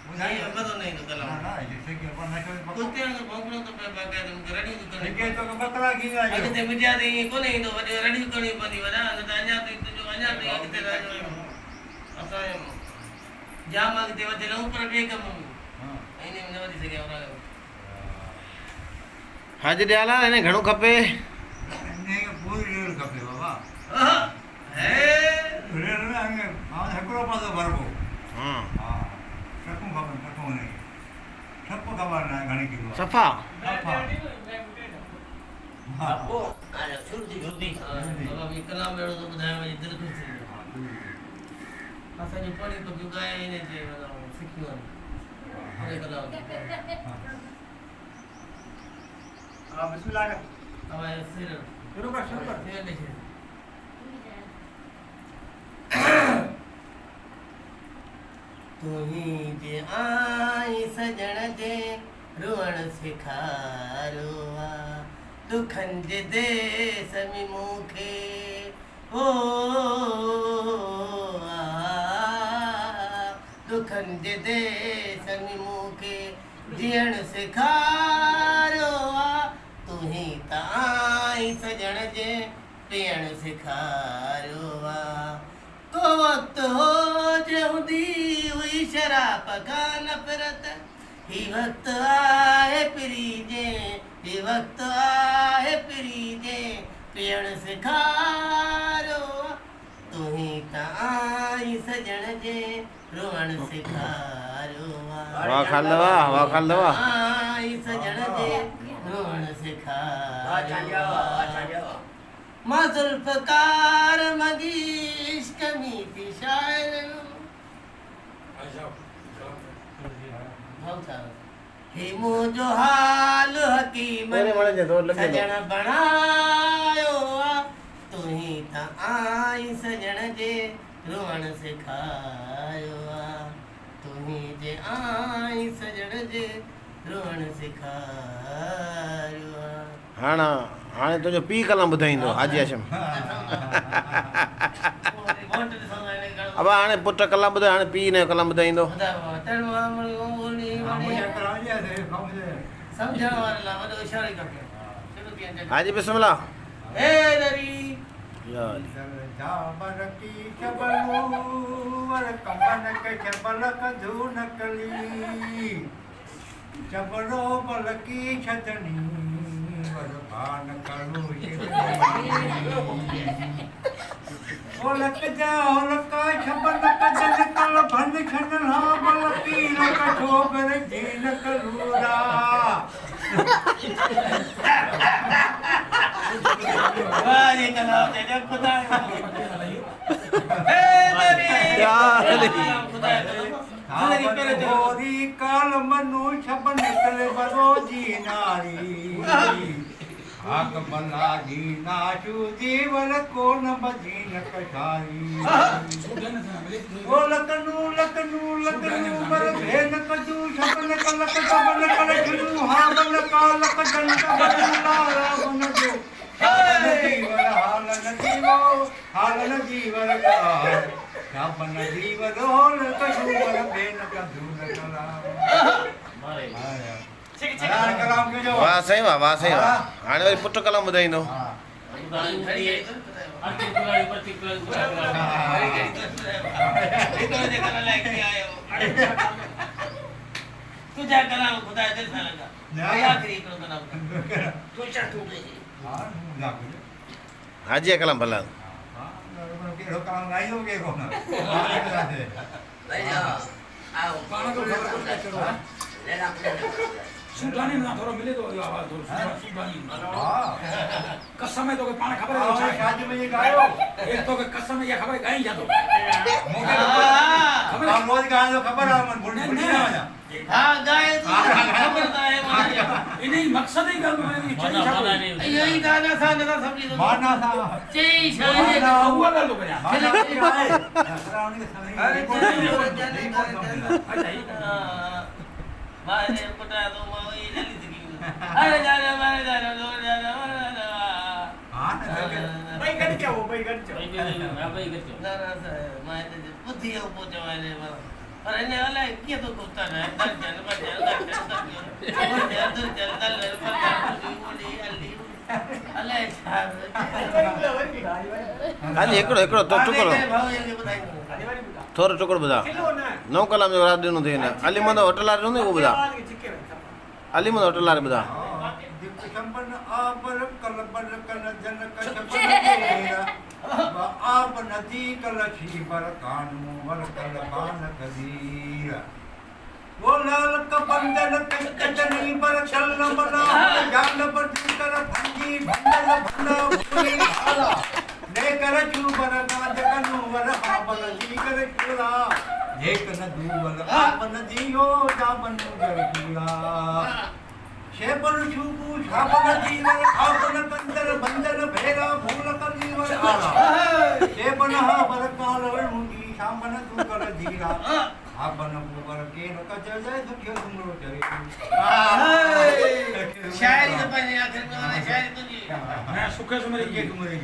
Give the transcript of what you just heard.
मुझे ये पता नहीं तो कल ना जैसे कि अपन नशे में कुत्ते अगर भौंकणो तो पे बाकी तुम रेडी तो करनी के तो बकरा की ना अगे ते मिजा दे कोने तो वडे रेडी करनी पड़ी वडा न त अञा तो जो अञा तो अगे राजो असा जाम अगे ते वडे ऊपर बे कम हां इने न वडी सके और हाजी ॾियाला हिन घणो खपे ने पूरी रेल खपे बाबा है रेल में अंगे मां हकरो पासो भरबो हां हां सकूं खबर सकूं नहीं सबको खबर ना घणी किलो सफ़ा आपको अरे सुरती सुरती बाबा भी कलाम मेड़ो तो बुधाए मुझे दिल खुश थी असा जो पढ़ी तो जो गाए इने जे सिखियो अरे कलाम हां बिस्मिल्लाह अब सिर शुरू कर ये लिखे तुही जे आई सजण जे रुअण सिखारो आ दुखन जे देस में मूंखे ओ आ दुखन जे देस में मूंखे जीअण सिखारो आ तुही त आई सजण जे पीअण सिखारो आ को वक्त हो जहुदी हुई शराब का नफरत ही वक्त आए प्रीजे ही वक्त आए प्रीजे पियण सिखारो तुही त आई सजण जे रोअण सिखारो वाह खालवा आई सजण जे रोअण सिखारो मां जुल्फकार मगी इश्क में थी शायर हे मुझो हाल हकीमत सजण बणायो आ तुही त आई सजण जे रोअण सिखायो आ तुही जे आई सजण जे रोअण सिखायो आ हाणे तुंहिंजो पीउ कलम ॿुधाईंदो हाजी आशम अब हाणे पुट कलम ॿुधाए हाणे पीउ हिन जो कलम ॿुधाईंदो समझण वारा वॾो इशारो करके हाजी बिस्मिल्लाह ए दरी या अली जाबर की चबलू वर कमन के चबल कधू नकली चबलो बल की छतनी वर भान करू ओलक जा ओलका छबल कजन कल भन छनला बल की लक ठोकर जीन करूरा वाह ये कलाम दे जब खुदा ए दरी या अली गोरी काल मनु छबन निकले बरो जी नारी आग बला जी नाचू जीवन कोन बजीन कशारी ओ लकनू लकनू लकनू बर भेन कजू छबन कलक छबन कल छनू हा बल कालक जंत बला रावण जो हाल न जीवन का छबन जीव रोल कशू बर भेन कजू न कला कलाम के जो वाह सही वाह हाणे वरी पुट कलम ॿुधाईंदो तुझा कलाम खुदा दिल सां लगा आखिरी हिकिड़ो कलाम तू चढ़ तू हाजी कलम भला केड़ो काम गाइयो के कोन आओ पाण को खबर कोन चढ़ो ले ला सुल्तानी में थोड़ा मिले तो आवाज थोड़ी सुल्तानी हां कसम है तो पाण खबर है शादी में ये गायो एक तो कसम है ये खबर गाई जा तो खबर हम रोज गाय तो खबर है मन बुढ़ी बुढ़ी ना वजा हां गाय तो खबर तो है माना इन्हीं मकसद ही गल में यही गाना सा ना समझी तो माना था चई शादी हुआ गल तो बया माना गाय रावण के समय अरे मारे पटा तो माई जल्दी से की अरे जाना मारे जाना दो जाना हां भाई गड क्या हो भाई गड ना ना सर मैं तो बुद्धि हो पहुंचे वाले पर इन्हें अलाए कीअं थो गुफ़्ता रहे दर्जन अलाए छा हाली हिकिड़ो तो टुकड़ो थोरो टुकड़ो ॿुधा 9 कलाक जो राति ॾिनो अथई हिन अलीमंद होटल वारे हूंदे उहो ॿुधा अलीमंद होटल वारे ॿुधा शंबन आबर कलबर कल जन कशबन आप नदी कल शीबर कानू वर कल कान कदीर वो लाल कबंदन कचनी पर चल बना जान पर कर भंगी भंडल भंडा भूली भाला ने कर चूबर ना जगनु वर हाबल जी कर चूरा एक न दूवर आप नदियो जाबन जर चूरा शेपन छूपू छापन जीवर आपन कंदर बंदर भेरा भूल कर जीवर आला शेपन हा बर कालवर मुंगी शामन तू कर जीरा आपन बुवर के न कच जय दुखियो तुमरो चरे शायरी तो पंहिंजे आख़िर में शायरी तुंहिंजी मैं सुखे सुमरी के तुमरे